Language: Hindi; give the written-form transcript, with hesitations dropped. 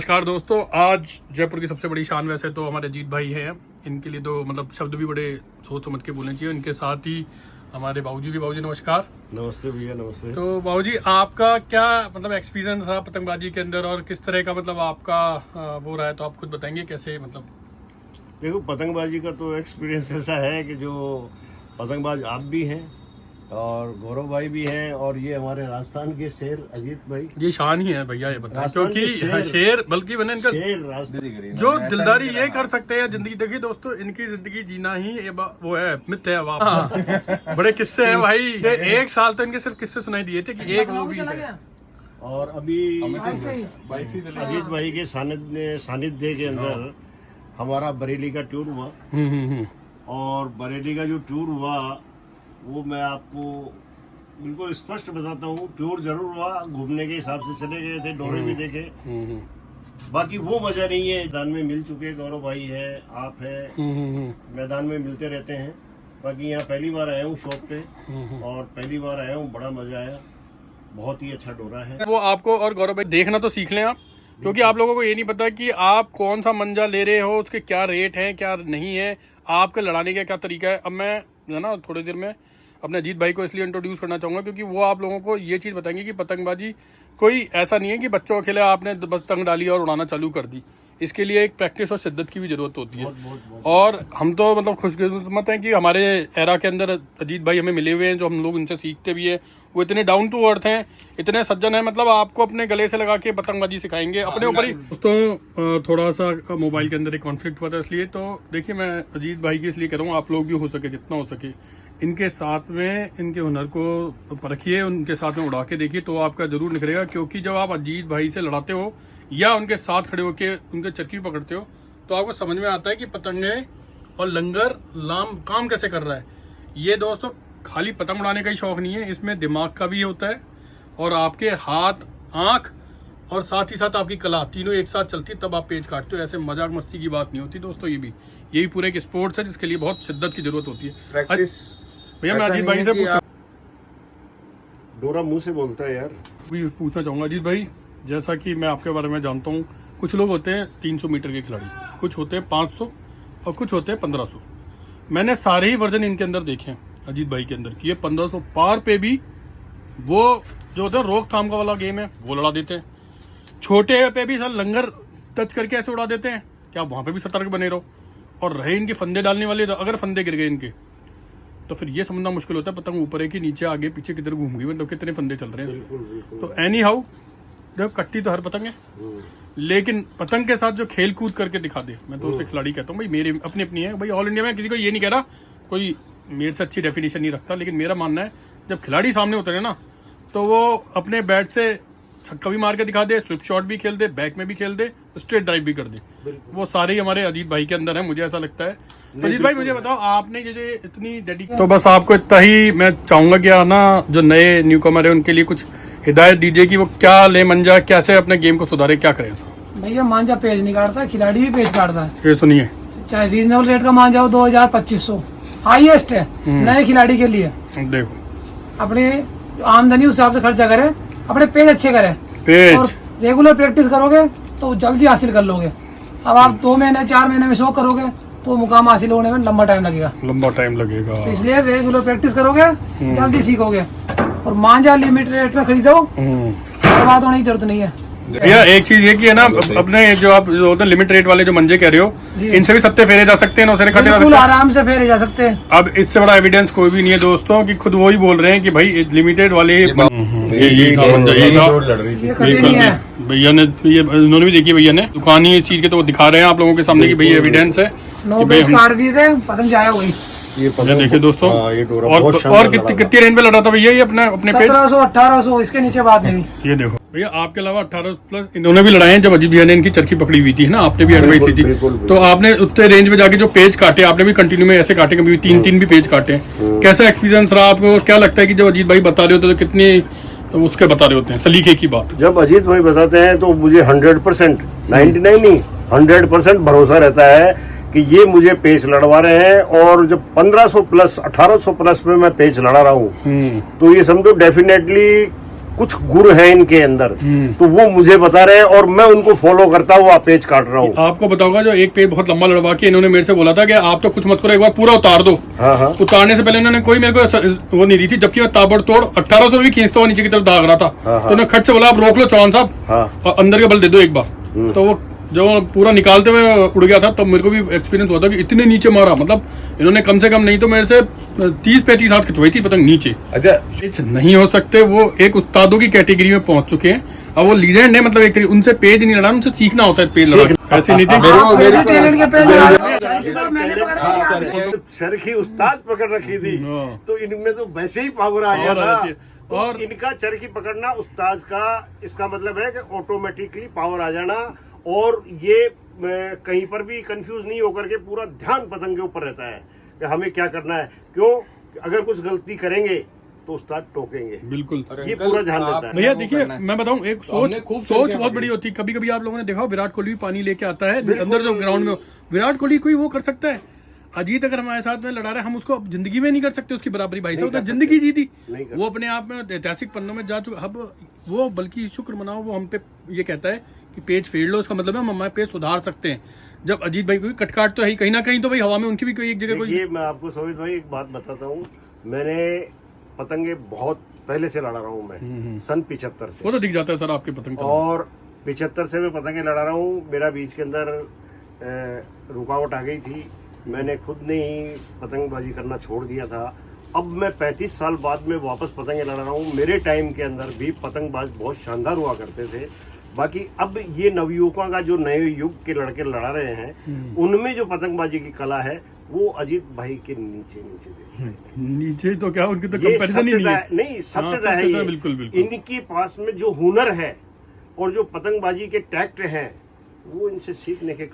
नमस्कार दोस्तों, आज जयपुर की सबसे बड़ी शान वैसे तो हमारे अजीत भाई हैं। इनके लिए तो मतलब शब्द भी बड़े सोच समझ के बोलने चाहिए। इनके साथ ही हमारे बाबूजी भी। बाबूजी नमस्कार। नमस्ते भैया, नमस्ते। तो बाबूजी, आपका क्या मतलब एक्सपीरियंस रहा पतंगबाजी के अंदर और किस तरह का मतलब आपका वो रहा है, तो आप खुद बताएंगे कैसे? मतलब देखो, पतंगबाजी का तो एक्सपीरियंस ऐसा है कि जो पतंगबाज आप भी हैं और गौरव भाई भी हैं और ये हमारे राजस्थान के शेर अजीत भाई। ये शान ही है भैया, ये बताएं। राजस्थान क्योंकि के शेर बल्कि मैंने इनका शेर राजस्थान जो दिलदारी ये कर सकते हैं जिंदगी। देखिए दोस्तों, इनकी जिंदगी जीना ही वो है, मिथ है। अब बड़े किस्से हैं भाई। ये एक साल तो इनके सिर्फ किस्से सुनाई दिए थे कि एक वो भी है। और अभी अजीत भाई के सानिध्य के अंदर हमारा बरेली का टूर हुआ। और बरेली का जो टूर हुआ वो मैं आपको बिल्कुल स्पष्ट बताता हूँ। टूर जरूर हुआ, घूमने के हिसाब से चले गए थे, डोरे भी देखे, बाकी वो मजा नहीं है। मैदान में मिल चुके, गौरव भाई है, आप है, मैदान में मिलते रहते हैं। बाकी यहाँ पहली बार आया हूँ शॉप पे और पहली बार आया हूँ, बड़ा मजा आया, बहुत ही अच्छा डोरा है। वो आपको और गौरव भाई देखना तो सीख लें आप, क्योंकि आप लोगों को ये नहीं पता कि आप कौन सा मंजा ले रहे हो, उसके क्या रेट है, क्या नहीं है, आपके लड़ाने का क्या तरीका है। अब मैं जो है ना थोड़ी देर में अपने अजीत भाई को इसलिए इंट्रोड्यूस करना चाहूँगा क्योंकि वो आप लोगों को ये चीज़ बताएंगे कि पतंगबाजी कोई ऐसा नहीं है कि बच्चों के खेले आपने बस तंग डाली और उड़ाना चालू कर दी। इसके लिए एक प्रैक्टिस और शिद्दत की भी जरूरत होती है। और हम तो मतलब खुशकिस्मत हैं कि हमारे एरा के अंदर अजीत भाई हमें मिले हुए हैं, जो हम लोग इनसे सीखते भी हैं। वो इतने डाउन टू अर्थ हैं, इतने सज्जन हैं, मतलब आपको अपने गले से लगा के पतंगबाजी सिखाएंगे अपने ऊपर ही। दोस्तों, थोड़ा सा मोबाइल के अंदर एक कॉन्फ्लिक्ट हुआ था, इसलिए तो देखिए मैं अजीत भाई की इसलिए कह रहा हूँ, आप लोग भी हो सके जितना हो सके इनके साथ में इनके हुनर को परखिए, उनके साथ में उड़ा के देखिए, तो आपका जरूर निखरेगा। क्योंकि जब आप अजीत भाई से लड़ाते हो या उनके साथ खड़े होकर उनके चरखी पकड़ते हो तो आपको समझ में आता है कि पतंगे और लंगर लाम काम कैसे कर रहा है। ये दोस्तों खाली पतंग उड़ाने का ही शौक नहीं है, इसमें दिमाग का भी होता है और आपके हाथ, आंख और साथ ही साथ आपकी कला तीनों एक साथ चलती, तब आप पेज काटते हो। ऐसे मजाक मस्ती की बात नहीं होती दोस्तों। यही पूरे एक स्पोर्ट्स है जिसके लिए बहुत शिद्दत की जरूरत होती है। भैया मैं अजीत भाई से डोरा मुंह से बोलता है यार। पूछना चाहूंगा अजीत भाई, जैसा कि मैं आपके बारे में जानता हूँ, कुछ लोग होते हैं 300 मीटर के खिलाड़ी, कुछ होते हैं 500 और कुछ होते हैं 1500। मैंने सारे ही वर्जन इनके अंदर देखे हैं अजीत भाई के अंदर कि ये 1500 पार पे भी वो जो होता है रोकथाम का वाला गेम है वो लड़ा देते हैं। छोटे पे भी सर लंगर टच करके ऐसे उड़ा देते हैं कि आप वहां पे भी सतर्क बने रहो। और रहे इनके फंदे डालने वाले, तो अगर फंदे गिर गए इनके तो फिर ये समझना मुश्किल होता है पतंग ऊपर है कि नीचे, आगे पीछे किधर घूम गई, मतलब कितने फंदे चल रहे हैं। तो एनी हाउ देखो, कट्टी तो हर पतंग है, लेकिन पतंग के साथ जो खेल कूद करके दिखा दे, मैं तो उसे खिलाड़ी कहता हूँ भाई। मेरी अपनी अपनी है भाई, ऑल इंडिया में किसी को ये नहीं कह रहा, कोई मेरे से अच्छी डेफिनेशन नहीं रखता, लेकिन मेरा मानना है जब खिलाड़ी सामने उतरे ना तो वो अपने बैट से छक्का भी मार के दिखा दे, स्विप शॉट भी खेल दे, बैक में भी खेल दे, स्ट्रेट ड्राइव भी कर दे। वो सारे ही हमारे अजीत भाई के अंदर है, मुझे ऐसा लगता है। अजीत भाई मुझे बताओ, आपने ये इतनी डेडिकेशन, तो बस आपको इतना ही मैं चाहूंगा कि ना जो नए न्यू कमर है उनके लिए कुछ हिदायत दीजिए कि वो क्या ले मंजा, कैसे अपने गेम को सुधारे, क्या करें। भैया मांझा पेज नहीं काटता, खिलाड़ी भी पेज काटता है। ये सुनिए, चाहे रीजनेबल रेट का मांझा हो 2000-2500 हाईएस्ट है नए खिलाड़ी के लिए। देखो अपने आमदनी उस हिसाब से खर्चा करे, अपने पेज अच्छे करें पेज और रेगुलर प्रैक्टिस करोगे तो जल्दी हासिल कर लोगे। अब आप 2 महीने 4 महीने में शौक करोगे तो मुकाम हासिल होने में लंबा टाइम लगेगा। तो इसलिए रेगुलर प्रैक्टिस करोगे जल्दी सीखोगे। और मांझा लिमिटेड रेट में खरीदो, बर्बाद होने की जरूरत नहीं है। भैया एक चीज ये कि है ना, अपने जो आप जो होते हैं लिमिट रेट वाले जो मंजे कह रहे हो, इनसे भी सत्ते फेरे जा सकते हैं, नौसेरे खटे जा सकते हैं, आराम से फेरे जा सकते हैं। अब इससे बड़ा एविडेंस कोई भी नहीं है दोस्तों कि खुद वो ही बोल रहे हैं कि भाई लिमिटेड वाले भैया ने, ये उन्होंने भी देखी, भैया ने दुकान ही इस चीज के तो दिखा रहे हैं आप लोगों के सामने कि भाई एविडेंस है। नो पेज काट दिए थे, पतंग जाया हुई। ये देखिए दोस्तों, और कितनी रेंज में लड़ रहा था भैया ये अपने 1700-1800, इसके नीचे बात नहीं। ये देखो भैया, आपके अलावा 1800 प्लस इन्होंने भी लड़ाए हैं। जब अजीत भैया ने इनकी चरखी पकड़ी हुई थी ना, आपने भी एडवाइस दी थी, तो आपने उतने रेंज में जाके जो पेज काटे, आपने भी कंटिन्यू में ऐसे काटे, कभी 3 भी पेज काटे। कैसा एक्सपीरियंस रहा आपको? क्या लगता है कि जब अजीत भाई बता रहे होते तो कितनी तो उसके बता रहे होते हैं सलीके की बात? जब अजीत भाई बताते हैं तो मुझे 100%, 99 नहीं 100% भरोसा रहता है कि ये मुझे पेच लड़वा रहे हैं। और जब 1500 प्लस 1800 प्लस में मैं पेच लड़ा रहा हूँ तो ये समझो डेफिनेटली कुछ गुण है इनके अंदर, तो वो मुझे बता रहे हैं और मैं उनको फॉलो करता हुआ पेज काट रहा हूँ। आपको बताऊंगा, जो एक पेज बहुत लंबा लड़वा के इन्होंने मेरे से बोला था कि आप तो कुछ मत करो, एक बार पूरा उतार दो। हाँ। उतारने से पहले उन्होंने कोई मेरे को वो नहीं दी थी, जबकि मैं ताबड़तोड़ 1800 भी खींचता हुआ नीचे की तरफ दाग रहा था। तो उन्होंने खट से बोला आप रोक लो चौहान साहब, और अंदर के बल दे दो एक बार। तो वो जब पूरा निकालते हुए उड़ गया था, तब मेरे को भी एक्सपीरियंस हुआ था कि इतने नीचे मारा, मतलब इन्होंने कम से कम नहीं तो मेरे से 30-35 हाथ खिंचवाई थी पतंग नीचे। अच्छा, नहीं हो सकते, वो एक उस्तादों की कैटेगरी में पहुंच चुके हैं। अब वो लीजेंड है, मतलब एक तरीके उनसे पेज नहीं लड़ाना, उनसे सीखना होता है पेज लड़ाना। ऐसी नहीं थी, चरखी उस्ताद पकड़ रखी थी, तो इनमें तो वैसे ही पावर आ गया था। और इनका चरखी पकड़ना उस्ताद का, इसका मतलब है कि ऑटोमेटिकली पावर आ जाना, और ये कहीं पर भी कंफ्यूज नहीं होकर के पूरा ध्यान पतंग के ऊपर रहता है कि हमें क्या करना है। क्यों? अगर कुछ गलती करेंगे तो उस्ताद टोकेंगे। बिल्कुल, ये पूरा ध्यान रहता है। भैया देखिए, मैं बताऊं, एक सोच बहुत बड़ी होती है। कभी कभी आप लोगों ने देखा, विराट कोहली भी पानी लेके आता है अंदर जो ग्राउंड में, विराट कोहली कोई वो कर सकता है। अजीत अगर हमारे साथ में लड़ा रहा है, हम उसको अब जिंदगी में नहीं कर सकते उसकी बराबरी। भाई साहब जिंदगी जीती, वो अपने आप में ऐतिहासिक पन्नों में जा चुका। अब वो बल्कि शुक्र मनाओ, वो हम पे ये कहता है कि पेज फेर लो, इसका मतलब है हम हमारे पेज सुधार सकते हैं। जब अजीत भाई कोई कटकाट तो है कहीं ना कहीं, तो भाई हवा में उनकी भी कोई एक जगह कोई। ये मैं आपको सोहित भाई एक बात बताता हूँ, मैंने पतंगे बहुत पहले से लड़ा रहा हूँ मैं, सन 75 से। वो तो दिख जाता है सर आपके पतंग, और 75 से मैं पतंगे लड़ा रहा हूँ। मेरा बीच के अंदर रुकावट आ गई थी, मैंने खुद ने ही पतंगबाजी करना छोड़ दिया था। अब मैं 35 साल बाद में वापस पतंगे लड़ा रहा हूँ। मेरे टाइम के अंदर भी पतंगबाज बहुत शानदार हुआ करते थे। बाकी अब ये नवयुवकों का जो नए युग के लड़के लड़ा रहे हैं, उनमें जो पतंगबाजी की कला है वो अजीत भाई के नीचे तो क्या उनकी तो कंपैरिजन ही नहीं, सत्यता है ये। बिल्कुल। इनके पास में जो हुनर है और जो पतंगबाजी के टैक्ट हैं, वो इनसे सीखने के